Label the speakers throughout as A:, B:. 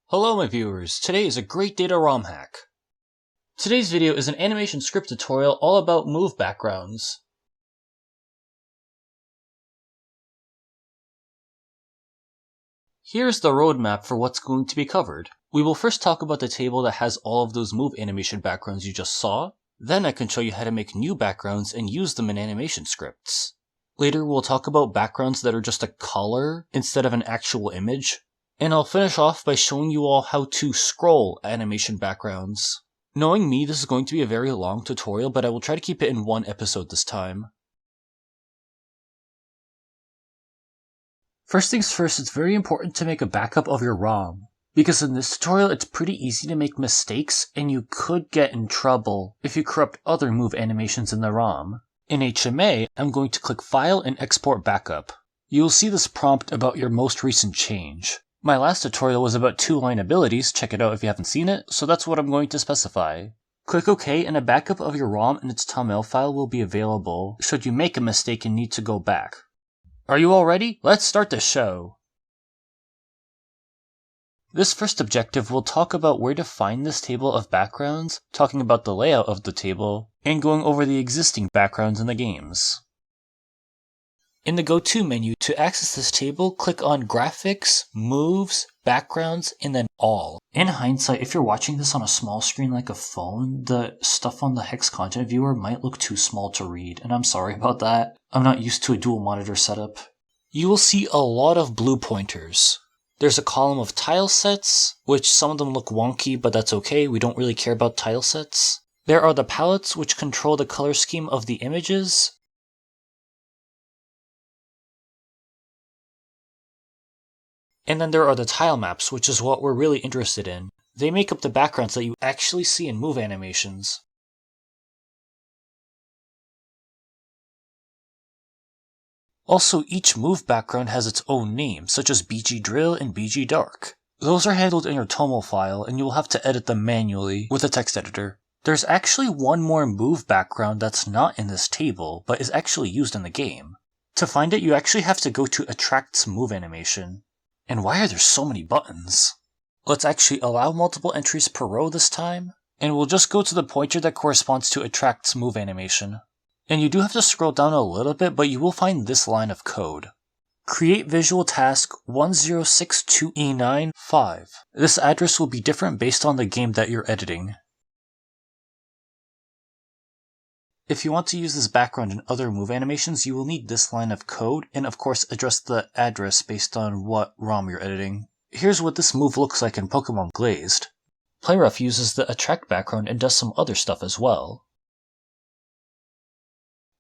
A: Hello my viewers, today is a great day to ROM hack. Today's video is an animation script tutorial all about move backgrounds. Here's the roadmap for what's going to be covered. We will first talk about the table that has all of those move animation backgrounds you just saw. Then I can show you how to make new backgrounds and use them in animation scripts. Later we'll talk about backgrounds that are just a color instead of an actual image. And I'll finish off by showing you all how to scroll animation backgrounds. Knowing me, this is going to be a very long tutorial, but I will try to keep it in one episode this time. First things first, it's very important to make a backup of your ROM. Because in this tutorial, it's pretty easy to make mistakes, and you could get in trouble if you corrupt other move animations in the ROM. In HMA, I'm going to click File and Export Backup. You will see this prompt about your most recent change. My last tutorial was about 2-line abilities, check it out if you haven't seen it, so that's what I'm going to specify. Click OK and a backup of your ROM and its .ml file will be available should you make a mistake and need to go back. Are you all ready? Let's start the show! This first objective will talk about where to find this table of backgrounds, talking about the layout of the table, and going over the existing backgrounds in the games. In the Go-To menu, to access this table, click on Graphics, Moves, Backgrounds, and then All. In hindsight, if you're watching this on a small screen like a phone, the stuff on the Hex Content Viewer might look too small to read, and I'm sorry about that. I'm not used to a dual monitor setup. You will see a lot of blue pointers. There's a column of tile sets, which some of them look wonky, but that's okay, we don't really care about tile sets. There are the palettes, which control the color scheme of the images. And then there are the tile maps, which is what we're really interested in. They make up the backgrounds that you actually see in move animations. Also, each move background has its own name, such as BG Drill and BG Dark. Those are handled in your TOML file, and you will have to edit them manually with a text editor. There's actually one more move background that's not in this table, but is actually used in the game. To find it, you actually have to go to Attract's move animation. And why are there so many buttons? Let's actually allow multiple entries per row this time, and we'll just go to the pointer that corresponds to Attract's move animation. And you do have to scroll down a little bit, but you will find this line of code. Create visual task 1062E95. This address will be different based on the game that you're editing. If you want to use this background in other move animations, you will need this line of code, and of course address the address based on what ROM you're editing. Here's what this move looks like in Pokémon Glazed. Playrough uses the Attract background and does some other stuff as well.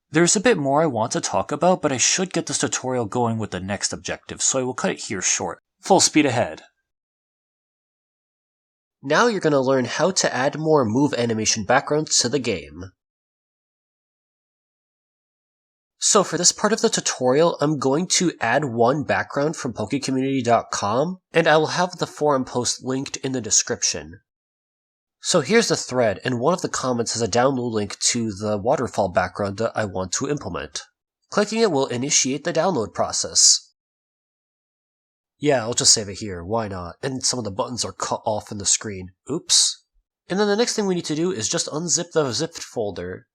A: There's a bit more I want to talk about, but I should get this tutorial going with the next objective, so I will cut it here short. Full speed ahead! Now you're going to learn how to add more move animation backgrounds to the game. So for this part of the tutorial, I'm going to add one background from PokeCommunity.com, and I will have the forum post linked in the description. So here's the thread, and one of the comments has a download link to the Waterfall background that I want to implement. Clicking it will initiate the download process. Yeah, I'll just save it here, why not? And some of the buttons are cut off in the screen. Oops. And then the next thing we need to do is just unzip the zipped folder.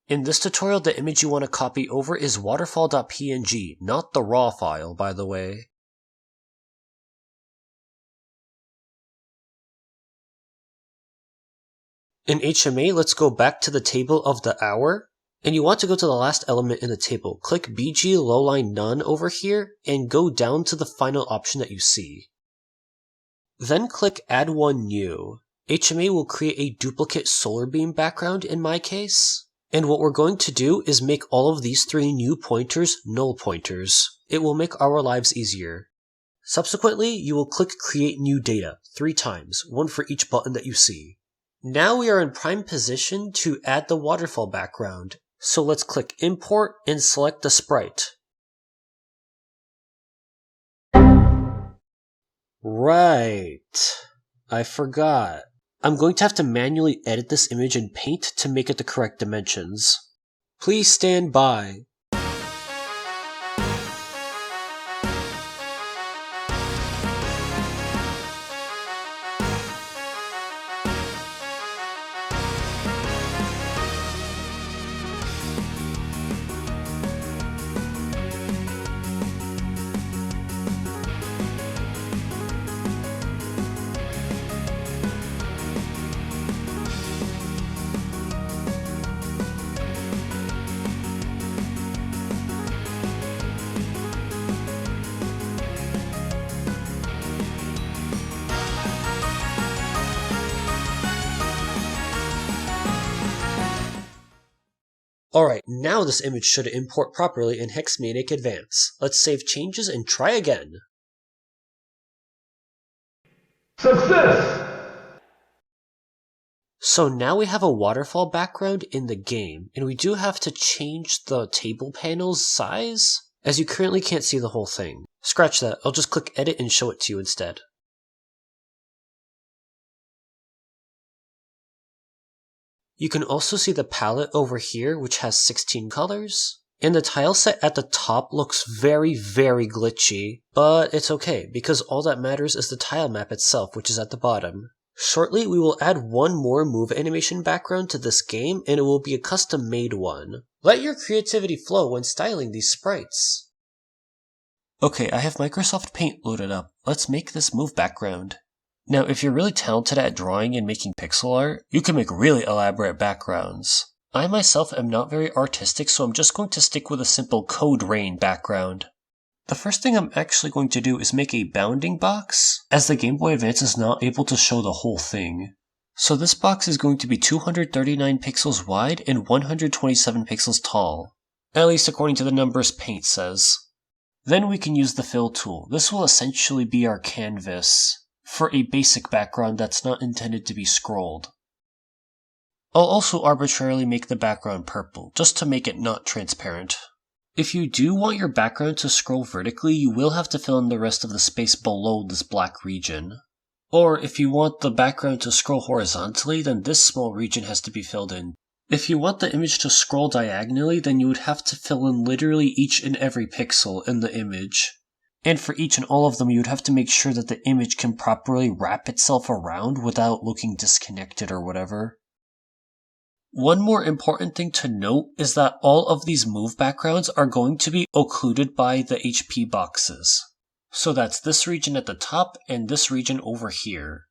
A: In this tutorial, the image you want to copy over is waterfall.png, not the raw file, by the way. In HMA, let's go back to the table of the hour, and you want to go to the last element in the table. Click BG Lowline None over here, and go down to the final option that you see. Then click Add One New. HMA will create a duplicate solar beam background in my case. And what we're going to do is make all of these 3 new pointers null pointers. It will make our lives easier. Subsequently, you will click Create New Data 3 times, one for each button that you see. Now we are in prime position to add the waterfall background, so let's click Import and select the sprite. Right, I forgot. I'm going to have to manually edit this image in Paint to make it the correct dimensions. Please stand by.
B: Alright, now this image should import properly in Maniac Advance. Let's save changes and try again.
C: Success!
B: So now we have a waterfall background in the game, and we do have to change the table panel's size, as you currently can't see the whole thing. Scratch that, I'll just click edit and show it to you instead. You can also see the palette over here, which has 16 colors. And the tile set at the top looks very glitchy, but it's okay, because all that matters is the tile map itself, which is at the bottom. Shortly, we will add one more move animation background to this game, and it will be a custom-made one. Let your creativity flow when styling these sprites.
A: Okay, I have Microsoft Paint loaded up. Let's make this move background. Now, if you're really talented at drawing and making pixel art, you can make really elaborate backgrounds. I myself am not very artistic, so I'm just going to stick with a simple code rain background. The first thing I'm actually going to do is make a bounding box, as the Game Boy Advance is not able to show the whole thing. So this box is going to be 239 pixels wide and 127 pixels tall, at least according to the numbers Paint says. Then we can use the fill tool. This will essentially be our canvas for a basic background that's not intended to be scrolled. I'll also arbitrarily make the background purple, just to make it not transparent. If you do want your background to scroll vertically, you will have to fill in the rest of the space below this black region. Or if you want the background to scroll horizontally, then this small region has to be filled in. If you want the image to scroll diagonally, then you would have to fill in literally each and every pixel in the image. And for each and all of them, you'd have to make sure that the image can properly wrap itself around without looking disconnected or whatever. One more important thing to note is that all of these move backgrounds are going to be occluded by the HP boxes. So that's this region at the top and this region over here.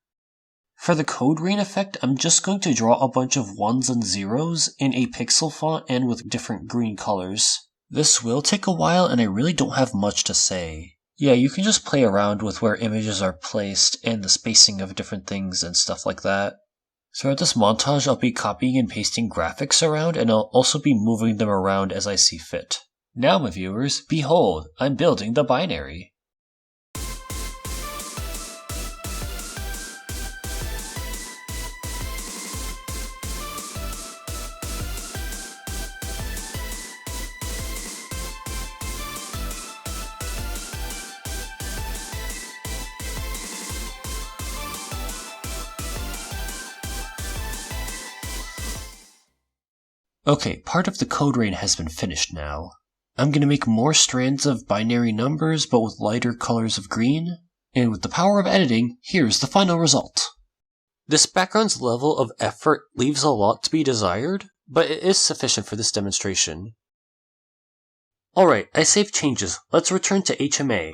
A: For the code rain effect, I'm just going to draw a bunch of 1s and 0s in a pixel font and with different green colors. This will take a while and I really don't have much to say. Yeah, you can just play around with where images are placed and the spacing of different things and stuff like that. Throughout this montage, I'll be copying and pasting graphics around, and I'll also be moving them around as I see fit. Now, my viewers, behold, I'm building the binary. Okay, part of the code rain has been finished now. I'm going to make more strands of binary numbers, but with lighter colors of green. And with the power of editing, here's the final result.
B: This background's level of effort leaves a lot to be desired, but it is sufficient for this demonstration. Alright, I saved changes. Let's return to HMA.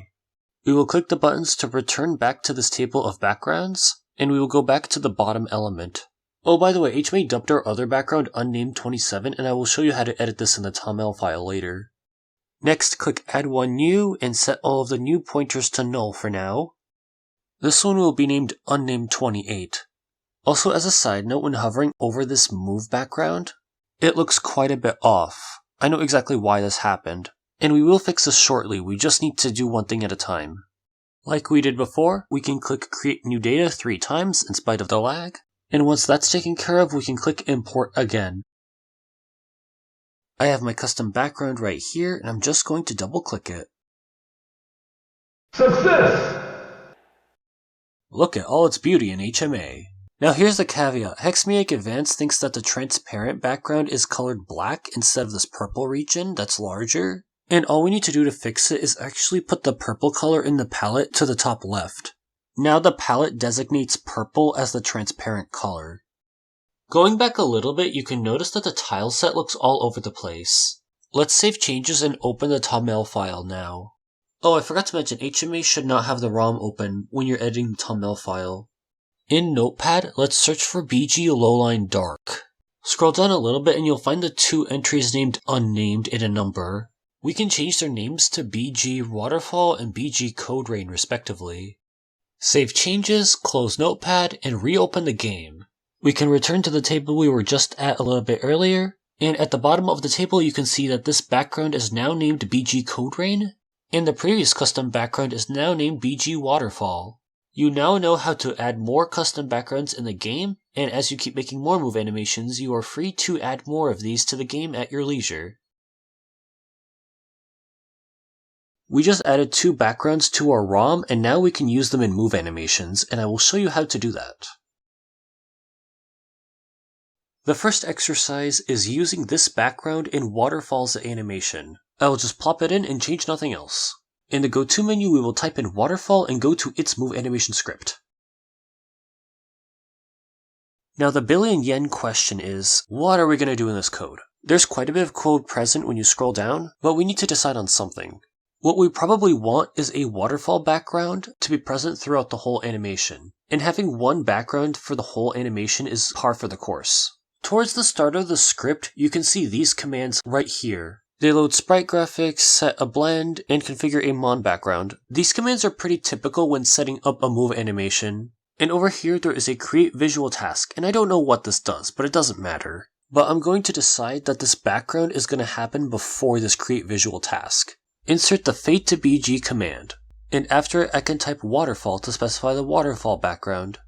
B: We will click the buttons to return back to this table of backgrounds, and we will go back to the bottom element. Oh, by the way, HMA dubbed our other background unnamed 27, and I will show you how to edit this in the TOML file later. Next, click Add One New, and set all of the new pointers to null for now. This one will be named Unnamed 28. Also, as a side note, when hovering over this move background, it looks quite a bit off. I know exactly why this happened, and we will fix this shortly. We just need to do one thing at a time. Like we did before, we can click Create New Data 3 times in spite of the lag. And once that's taken care of, we can click Import again. I have my custom background right here, and I'm just going to double click it.
C: Success!
B: Look at all its beauty in HMA. Now here's the caveat. Maniac Advance thinks that the transparent background is colored black instead of this purple region that's larger. And all we need to do to fix it is actually put the purple color in the palette to the top left. Now the palette designates purple as the transparent color. Going back a little bit, you can notice that the tile set looks all over the place. Let's save changes and open the TOML file now. Oh, I forgot to mention, HMA should not have the ROM open when you're editing the TOML file. In Notepad, let's search for BG Lowline Dark. Scroll down a little bit and you'll find the two entries named Unnamed in a number. We can change their names to BG Waterfall and BG Code Rain respectively. Save changes, close Notepad, and reopen the game. We can return to the table we were just at a little bit earlier, And at the bottom of the table you can see that this background is now named BG Code Rain, and the previous custom background is now named BG Waterfall. You now know how to add more custom backgrounds in the game, and as you keep making more move animations, you are free to add more of these to the game at your leisure. We just added 2 backgrounds to our ROM, and now we can use them in move animations, and I will show you how to do that. The first exercise is using this background in Waterfall's animation. I will just plop it in and change nothing else. In the Go To menu, we will type in Waterfall and go to its move animation script. Now the billion yen question is, what are we going to do in this code? There's quite a bit of code present when you scroll down, but we need to decide on something. What we probably want is a waterfall background to be present throughout the whole animation, and having one background for the whole animation is par for the course. Towards the start of the script, you can see these commands right here. They load sprite graphics, set a blend, and configure a mon background. These commands are pretty typical when setting up a move animation. And over here there is a create visual task, and I don't know what this does, but it doesn't matter. But I'm going to decide that this background is going to happen before this create visual task. Insert the fade to BG command, and after I can type waterfall to specify the waterfall background.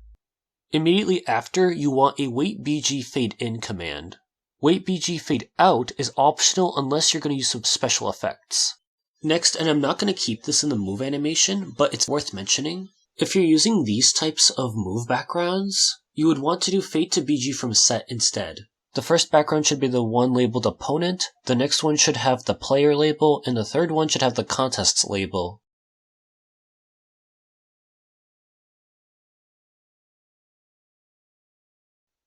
B: Immediately after, you want a wait BG fade in command. Wait BG fade out is optional unless you're going to use some special effects. Next, and I'm not going to keep this in the move animation, but it's worth mentioning, if you're using these types of move backgrounds, you would want to do fade to BG from set instead. The first background should be the one labeled opponent, the next one should have the player label, and the third one should have the contests label.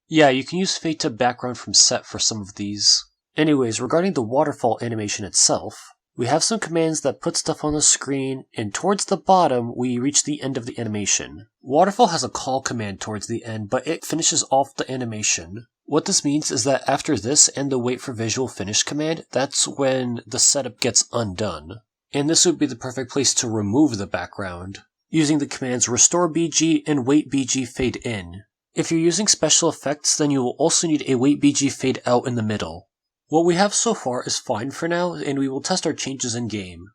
B: Yeah, you can use fade to background from set for some of these. Anyways, regarding the waterfall animation itself, we have some commands that put stuff on the screen, and towards the bottom, we reach the end of the animation. Waterfall has a call command towards the end, but it finishes off the animation. What this means is that after this and the wait for visual finish command, that's when the setup gets undone. And this would be the perfect place to remove the background, using the commands restore BG and wait BG fade in. If you're using special effects, then you will also need a wait BG fade out in the middle. What we have so far is fine for now, and we will test our changes in game.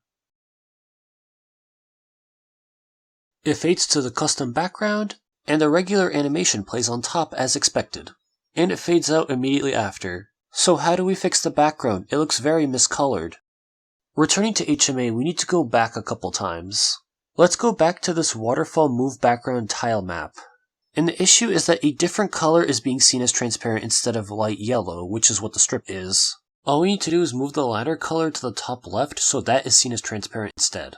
B: It fades to the custom background, and the regular animation plays on top as expected. And it fades out immediately after. So how do we fix the background? It looks very miscolored. Returning to HMA, we need to go back a couple times. Let's go back to this waterfall move background tile map. And the issue is that a different color is being seen as transparent instead of light yellow, which is what the strip is. All we need to do is move the latter color to the top left so that is seen as transparent instead.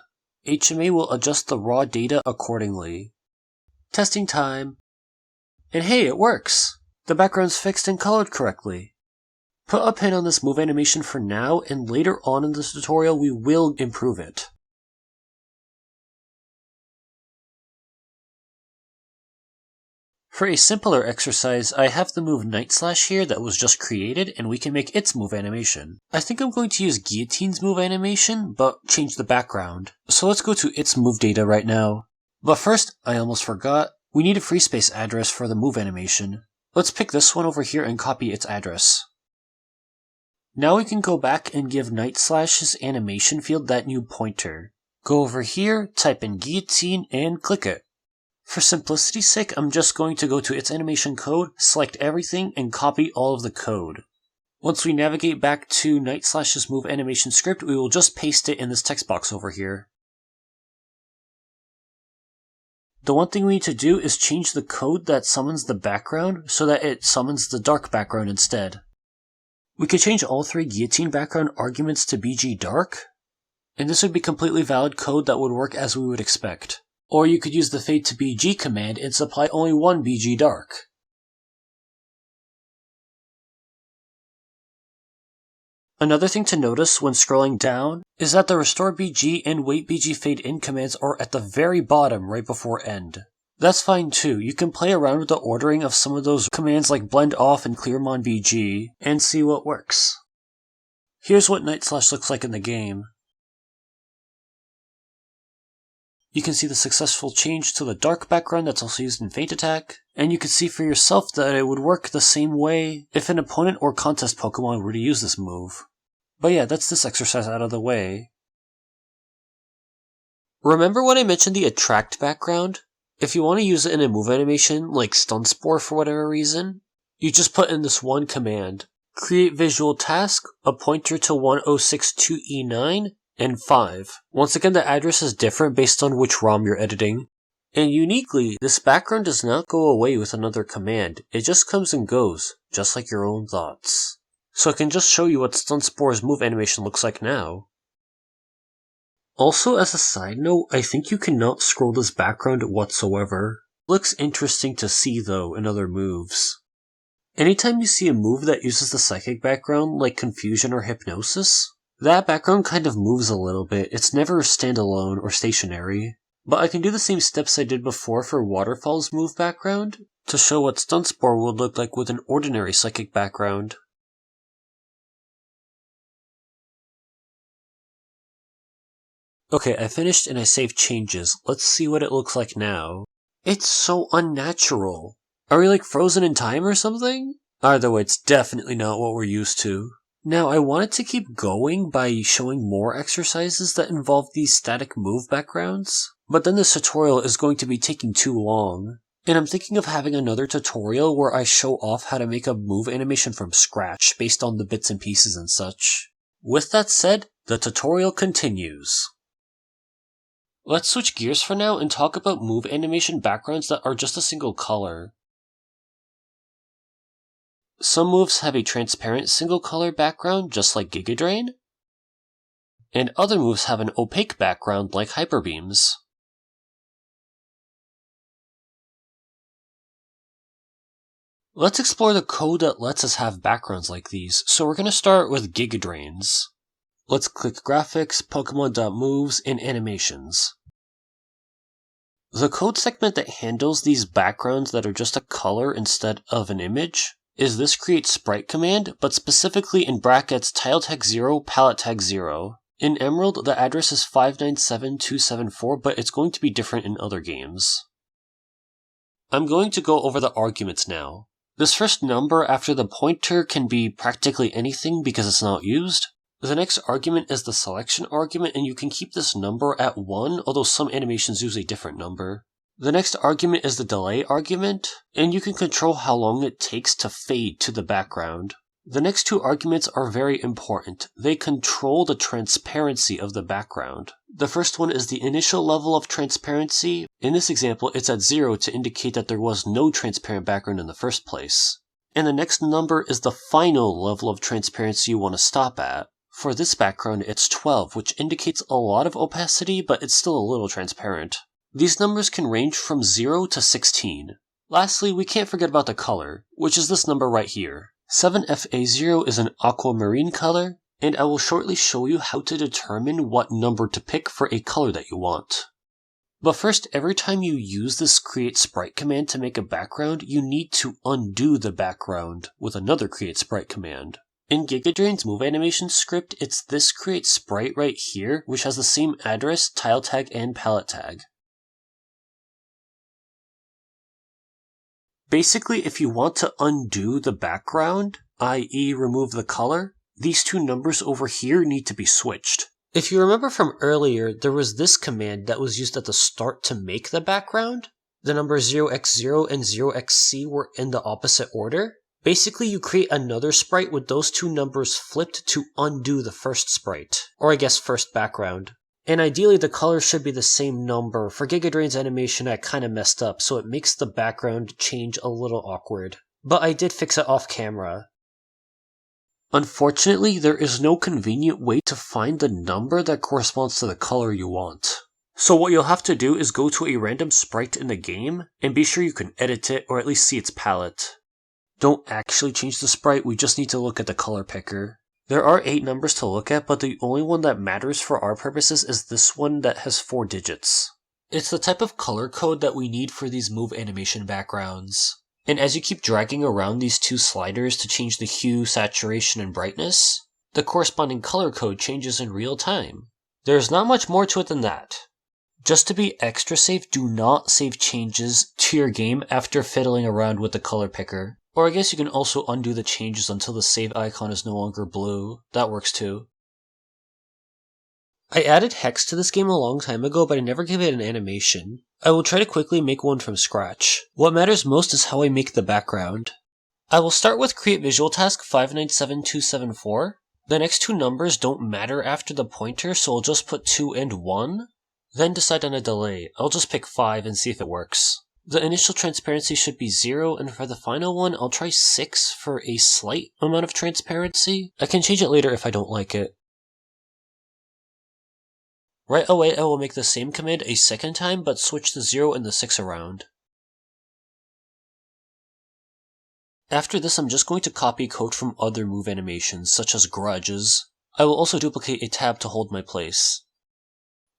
B: HMA will adjust the raw data accordingly. Testing time. And hey, it works! The background's fixed and colored correctly. Put a pin on this move animation for now, and later on in this tutorial we will improve it. For a simpler exercise, I have the move Night Slash here that was just created, and we can make its move animation. I think I'm going to use Guillotine's move animation, but change the background. So let's go to its move data right now. But first, I almost forgot, we need a free space address for the move animation. Let's pick this one over here and copy its address. Now we can go back and give Night Slash's animation field that new pointer. Go over here, type in Guillotine, and click it. For simplicity's sake, I'm just going to go to its animation code, select everything, and copy all of the code. Once we navigate back to Night Slash's move animation script, we will just paste it in this text box over here. The one thing we need to do is change the code that summons the background so that it summons the dark background instead. We could change all 3 guillotine background arguments to BG dark, and this would be completely valid code that would work as we would expect. Or you could use the fade to BG command and supply only one BG dark. Another thing to notice when scrolling down is that the restore BG and wait BG fade in commands are at the very bottom right before end. That's fine too, you can play around with the ordering of some of those commands like blend off and clear mon BG and see what works. Here's what Night Slash looks like in the game. You can see the successful change to the dark background that's also used in Feint Attack, And you can see for yourself that it would work the same way if an opponent or contest Pokemon were to use this move. But yeah, that's this exercise out of the way. Remember when I mentioned the attract background? If you want to use it in a move animation, like Stun Spore for whatever reason, you just put in this one command. Create visual task, a pointer to 1062E9, and 5. Once again, the address is different based on which ROM you're editing. And uniquely, this background does not go away with another command. It just comes and goes, just like your own thoughts. So I can just show you what Stun Spore's move animation looks like now. Also, as a side note, I think you cannot scroll this background whatsoever. Looks interesting to see though in other moves. Anytime you see a move that uses the psychic background, like Confusion or Hypnosis, that background kind of moves a little bit. It's never standalone or stationary. But I can do the same steps I did before for Waterfall's move background to show what Stun Spore would look like with an ordinary psychic background. Okay, I finished and I saved changes. Let's see what it looks like now. It's so unnatural. Are we like frozen in time or something? Either way, it's definitely not what we're used to. Now, I wanted to keep going by showing more exercises that involve these static move backgrounds, but then this tutorial is going to be taking too long. And I'm thinking of having another tutorial where I show off how to make a move animation from scratch based on the bits and pieces and such. With that said, the tutorial continues. Let's switch gears for now and talk about move animation backgrounds that are just a single color. Some moves have a transparent single color background just like Giga Drain, and other moves have an opaque background like Hyper Beams. Let's explore the code that lets us have backgrounds like these, so we're going to start with Giga Drains. Let's click Graphics, Pokemon.moves, and Animations. The code segment that handles these backgrounds that are just a color instead of an image is this create sprite command, but specifically in brackets tile tag 0, palette tag 0. In Emerald, the address is 597274, but it's going to be different in other games. I'm going to go over the arguments now. This first number after the pointer can be practically anything because it's not used. The next argument is the selection argument, and you can keep this number at 1, although some animations use a different number. The next argument is the delay argument, and you can control how long it takes to fade to the background. The next two arguments are very important. They control the transparency of the background. The first one is the initial level of transparency. In this example, it's at 0 to indicate that there was no transparent background in the first place. And the next number is the final level of transparency you want to stop at. For this background, it's 12, which indicates a lot of opacity, but it's still a little transparent. These numbers can range from 0 to 16. Lastly, we can't forget about the color, which is this number right here. 7FA0 is an aquamarine color, and I will shortly show you how to determine what number to pick for a color that you want. But first, every time you use this create sprite command to make a background, you need to undo the background with another create sprite command. In Giga Drain's move animation script, it's this create sprite right here, which has the same address, tile tag, and palette tag. Basically, if you want to undo the background, i.e. remove the color, these two numbers over here need to be switched. If you remember from earlier, there was this command that was used at the start to make the background. The numbers 0x0 and 0xc were in the opposite order. Basically, you create another sprite with those two numbers flipped to undo the first sprite, or I guess first background. And ideally the color should be the same number. For Giga Drain's animation I kinda messed up, so it makes the background change a little awkward. But I did fix it off camera. Unfortunately, there is no convenient way to find the number that corresponds to the color you want. So what you'll have to do is go to a random sprite in the game, and be sure you can edit it or at least see its palette. Don't actually change the sprite, we just need to look at the color picker. There are 8 numbers to look at, but the only one that matters for our purposes is this one that has 4 digits. It's the type of color code that we need for these move animation backgrounds. And as you keep dragging around these two sliders to change the hue, saturation, and brightness, the corresponding color code changes in real time. There's not much more to it than that. Just to be extra safe, do not save changes to your game after fiddling around with the color picker. Or I guess you can also undo the changes until the save icon is no longer blue. That works too. I added hex to this game a long time ago, but I never gave it an animation. I will try to quickly make one from scratch. What matters most is how I make the background. I will start with create visual task 597274. The next two numbers don't matter after the pointer, so I'll just put 2 and 1. Then decide on a delay. I'll just pick 5 and see if it works. The initial transparency should be 0, and for the final one, I'll try 6 for a slight amount of transparency. I can change it later if I don't like it. Right away, I will make the same command a second time, but switch the 0 and the 6 around. After this, I'm just going to copy code from other move animations, such as Grudge's. I will also duplicate a tab to hold my place.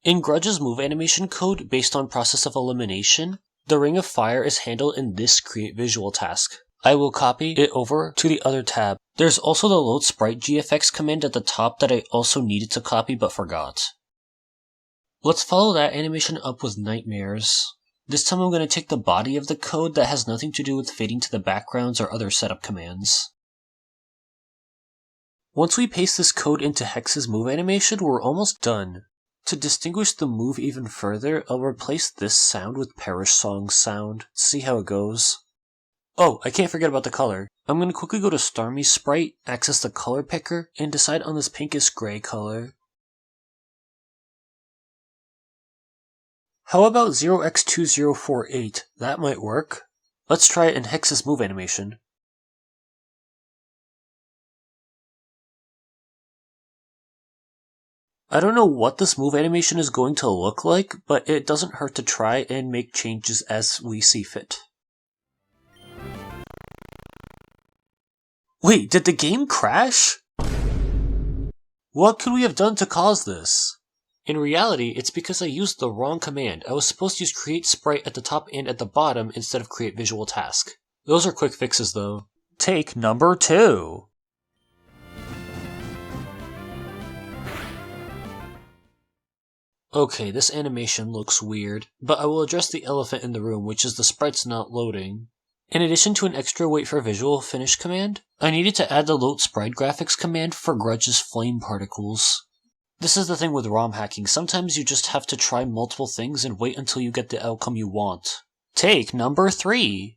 B: In Grudge's move animation code, based on process of elimination, the Ring of Fire is handled in this create visual task. I will copy it over to the other tab. There's also the load sprite GFX command at the top that I also needed to copy but forgot. Let's follow that animation up with Nightmares. This time I'm going to take the body of the code that has nothing to do with fading to the backgrounds or other setup commands. Once we paste this code into Hex's move animation, we're almost done. To distinguish the move even further, I'll replace this sound with Perish Song's sound. See how it goes. Oh, I can't forget about the color. I'm going to quickly go to Starmy's sprite, access the color picker, and decide on this pinkish gray color. How about 0x2048? That might work. Let's try it in Hex's move animation. I don't know what this move animation is going to look like, but it doesn't hurt to try and make changes as we see fit. Wait, did the game crash? What could we have done to cause this? In reality, it's because I used the wrong command. I was supposed to use create sprite at the top and at the bottom instead of create visual task. Those are quick fixes though. Take number 2. Okay, this animation looks weird, but I will address the elephant in the room, which is the sprites not loading. In addition to an extra wait for visual finish command, I needed to add the load sprite graphics command for Grudge's flame particles. This is the thing with ROM hacking, sometimes you just have to try multiple things and wait until you get the outcome you want. Take number 3.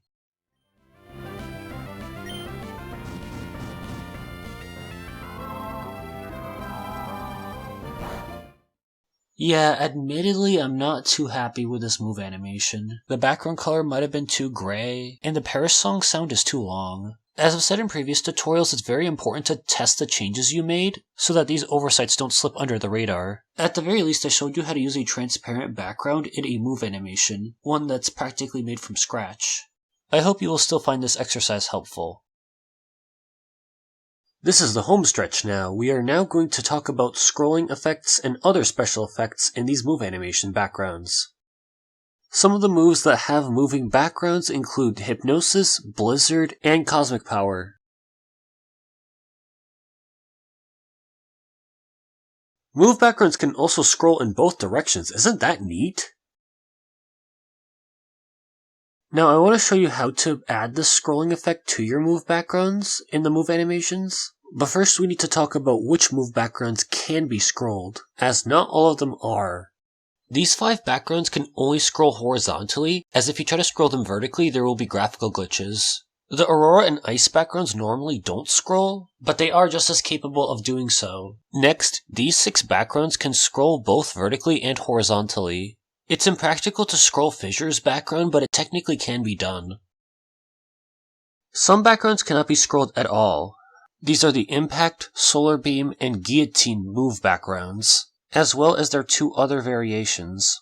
B: Yeah, admittedly, I'm not too happy with this move animation. The background color might have been too gray, and the Perish Song sound is too long. As I've said in previous tutorials, it's very important to test the changes you made, so that these oversights don't slip under the radar. At the very least, I showed you how to use a transparent background in a move animation, one that's practically made from scratch. I hope you will still find this exercise helpful. This is the home stretch now. We are now going to talk about scrolling effects and other special effects in these move animation backgrounds. Some of the moves that have moving backgrounds include Hypnosis, Blizzard, and Cosmic Power. Move backgrounds can also scroll in both directions. Isn't that neat? Now I want to show you how to add this scrolling effect to your move backgrounds in the move animations. But first we need to talk about which move backgrounds can be scrolled, as not all of them are. These 5 backgrounds can only scroll horizontally, as if you try to scroll them vertically there will be graphical glitches. The Aurora and Ice backgrounds normally don't scroll, but they are just as capable of doing so. Next, these 6 backgrounds can scroll both vertically and horizontally. It's impractical to scroll Fissure's background, but it technically can be done. Some backgrounds cannot be scrolled at all. These are the Impact, Solar Beam, and Guillotine move backgrounds, as well as their 2 other variations.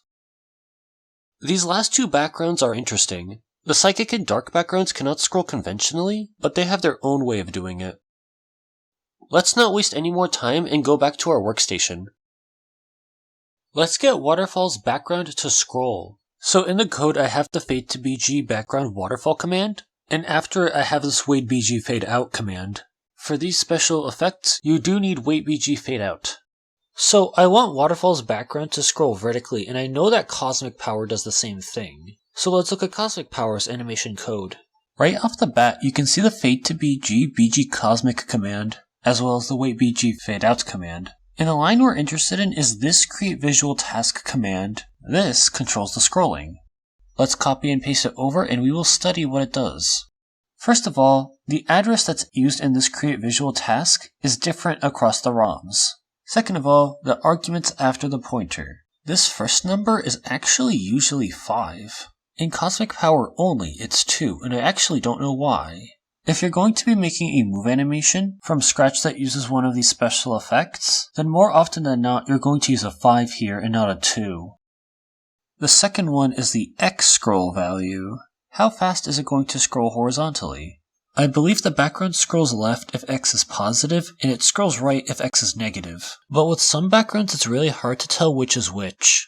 B: These last 2 backgrounds are interesting. The Psychic and Dark backgrounds cannot scroll conventionally, but they have their own way of doing it. Let's not waste any more time and go back to our workstation. Let's get Waterfall's background to scroll. So in the code I have the fade to BG background waterfall command, and after it I have this wait BG fade out command. For these special effects, you do need wait BG fade out. So I want Waterfall's background to scroll vertically, and I know that Cosmic Power does the same thing. So let's look at Cosmic Power's animation code.
A: Right off the bat, you can see the Fade to BG BG Cosmic command, as well as the Wait BG Fade Out command. And the line we're interested in is this Create Visual Task command. This controls the scrolling. Let's copy and paste it over and we will study what it does. First of all, the address that's used in this Create Visual Task is different across the ROMs. Second of all, the arguments after the pointer. This first number is actually usually 5. In Cosmic Power only, it's 2, and I actually don't know why. If you're going to be making a move animation from scratch that uses one of these special effects, then more often than not you're going to use a 5 here and not a 2. The second one is the X scroll value. How fast is it going to scroll horizontally? I believe the background scrolls left if X is positive, and it scrolls right if X is negative. But with some backgrounds it's really hard to tell which is which.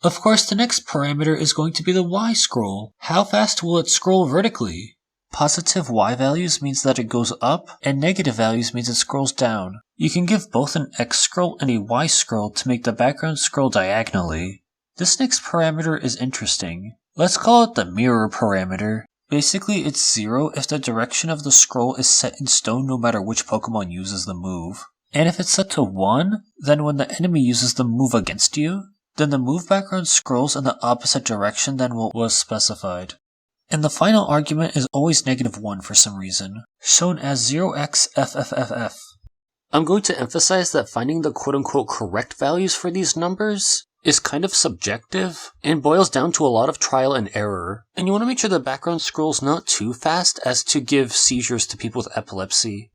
A: Of course, the next parameter is going to be the Y scroll. How fast will it scroll vertically? Positive Y values means that it goes up, and negative values means it scrolls down. You can give both an X scroll and a Y scroll to make the background scroll diagonally. This next parameter is interesting. Let's call it the mirror parameter. Basically, it's 0 if the direction of the scroll is set in stone no matter which Pokémon uses the move. And if it's set to 1, then when the enemy uses the move against you, then the move background scrolls in the opposite direction than what was specified. And the final argument is always -1 for some reason, shown as 0xFFFF. I'm going to emphasize that finding the quote-unquote correct values for these numbers is kind of subjective and boils down to a lot of trial and error. And you want to make sure the background scrolls not too fast as to give seizures to people with epilepsy.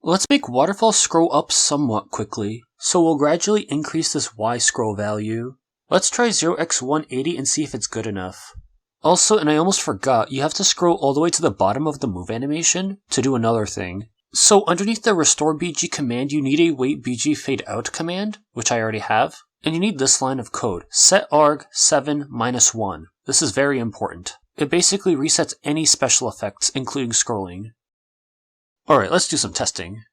A: Let's make Waterfall scroll up somewhat quickly, so we'll gradually increase this Y scroll value. Let's try 0x180 and see if it's good enough. Also, and I almost forgot, you have to scroll all the way to the bottom of the move animation to do another thing. So underneath the Restore BG command, you need a Wait BG Fade Out command, which I already have, and you need this line of code, setarg7-1. This is very important. It basically resets any special effects, including scrolling. Alright, let's do some testing.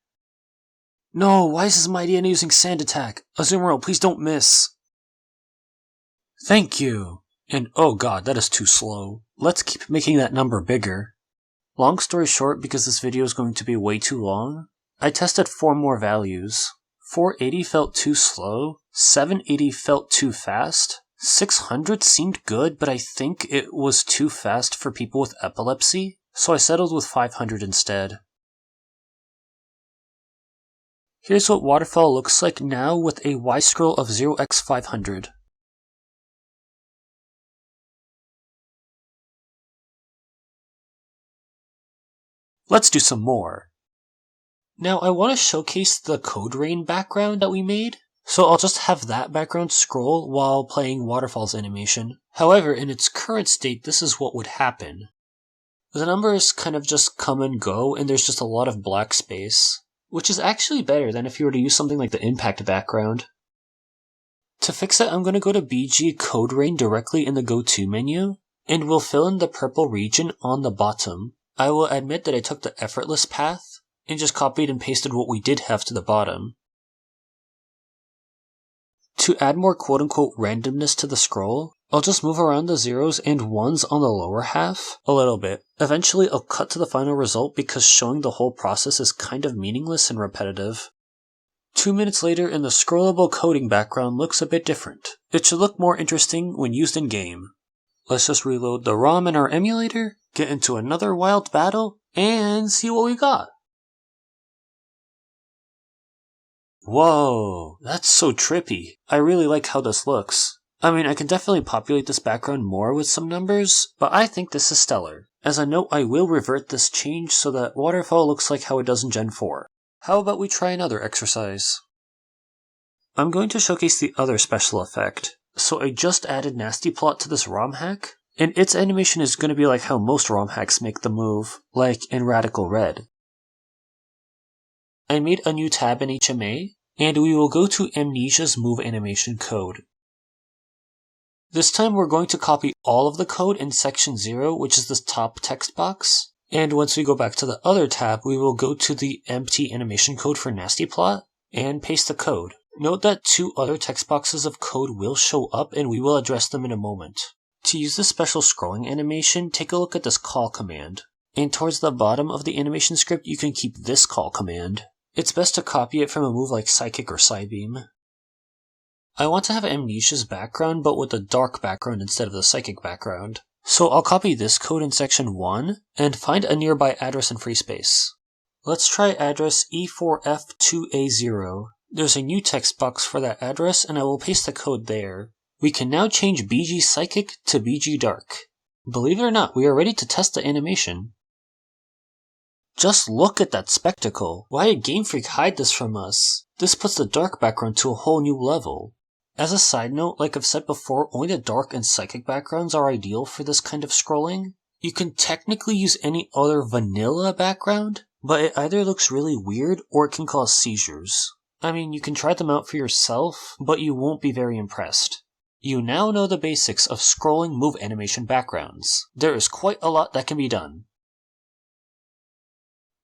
A: No, why is this Mightyena using Sand Attack? Azumarill, please don't miss. Thank you. And oh god, that is too slow. Let's keep making that number bigger. Long story short, because this video is going to be way too long, I tested 4 more values. 480 felt too slow, 780 felt too fast, 600 seemed good, but I think it was too fast for people with epilepsy, so I settled with 500 instead. Here's what Waterfall looks like now with a Y scroll of 0x500. Let's do some more. Now I want to showcase the Code Rain background that we made, so I'll just have that background scroll while playing Waterfall's animation. However, in its current state, this is what would happen. The numbers kind of just come and go, and there's just a lot of black space, which is actually better than if you were to use something like the Impact background. To fix it, I'm going to go to BG Code Rain directly in the Go-To menu, and we'll fill in the purple region on the bottom. I will admit that I took the effortless path and just copied and pasted what we did have to the bottom. To add more quote-unquote randomness to the scroll, I'll just move around the 0s and 1s on the lower half a little bit. Eventually I'll cut to the final result because showing the whole process is kind of meaningless and repetitive. 2 minutes later and the scrollable coding background looks a bit different. It should look more interesting when used in game. Let's just reload the ROM in our emulator, get into another wild battle, and see what we got. Whoa, that's so trippy. I really like how this looks. I mean, I can definitely populate this background more with some numbers, but I think this is stellar. As a note, I will revert this change so that Waterfall looks like how it does in Gen 4. How about we try another exercise? I'm going to showcase the other special effect. So I just added Nasty Plot to this ROM hack, and its animation is going to be like how most ROM hacks make the move, like in Radical Red. I made a new tab in HMA, and we will go to Amnesia's move animation code. This time we're going to copy all of the code in section 0, which is this top text box,
B: And once we go back to the other tab, we will go to the empty animation code for Nasty Plot and paste the code. Note that 2 other text boxes of code will show up and we will address them in a moment. To use this special scrolling animation, take a look at this call command. And towards the bottom of the animation script, you can keep this call command. It's best to copy it from a move like Psychic or Psybeam. I want to have Amnesia's background, but with a dark background instead of the Psychic background. So I'll copy this code in section 1 and find a nearby address in free space. Let's try address E4F2A0. There's a new text box for that address and I will paste the code there. We can now change BG Psychic to BG Dark. Believe it or not, we are ready to test the animation. Just look at that spectacle. Why did Game Freak hide this from us? This puts the dark background to a whole new level. As a side note, like I've said before, only the dark and psychic backgrounds are ideal for this kind of scrolling. You can technically use any other vanilla background, but it either looks really weird or it can cause seizures. I mean, you can try them out for yourself, but you won't be very impressed. You now know the basics of scrolling move animation backgrounds. There is quite a lot that can be done.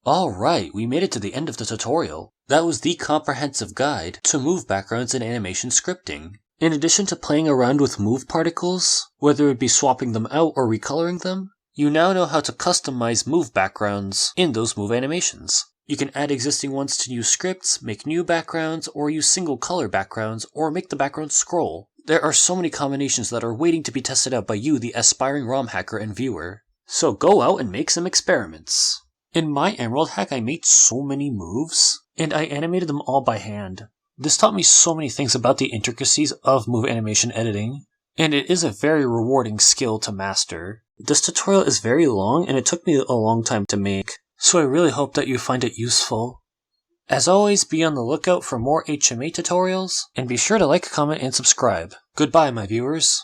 A: Alright, we made it to the end of the tutorial. That was the comprehensive guide to move backgrounds in animation scripting. In addition to playing around with move particles, whether it be swapping them out or recoloring them, you now know how to customize move backgrounds in those move animations. You can add existing ones to new scripts, make new backgrounds, or use single color backgrounds, or make the background scroll. There are so many combinations that are waiting to be tested out by you, the aspiring ROM hacker and viewer. So go out and make some experiments. In my Emerald hack, I made so many moves, and I animated them all by hand. This taught me so many things about the intricacies of move animation editing, and it is a very rewarding skill to master. This tutorial is very long, and it took me a long time to make, so I really hope that you find it useful. As always, be on the lookout for more HMA tutorials, and be sure to like, comment, and subscribe. Goodbye, my viewers.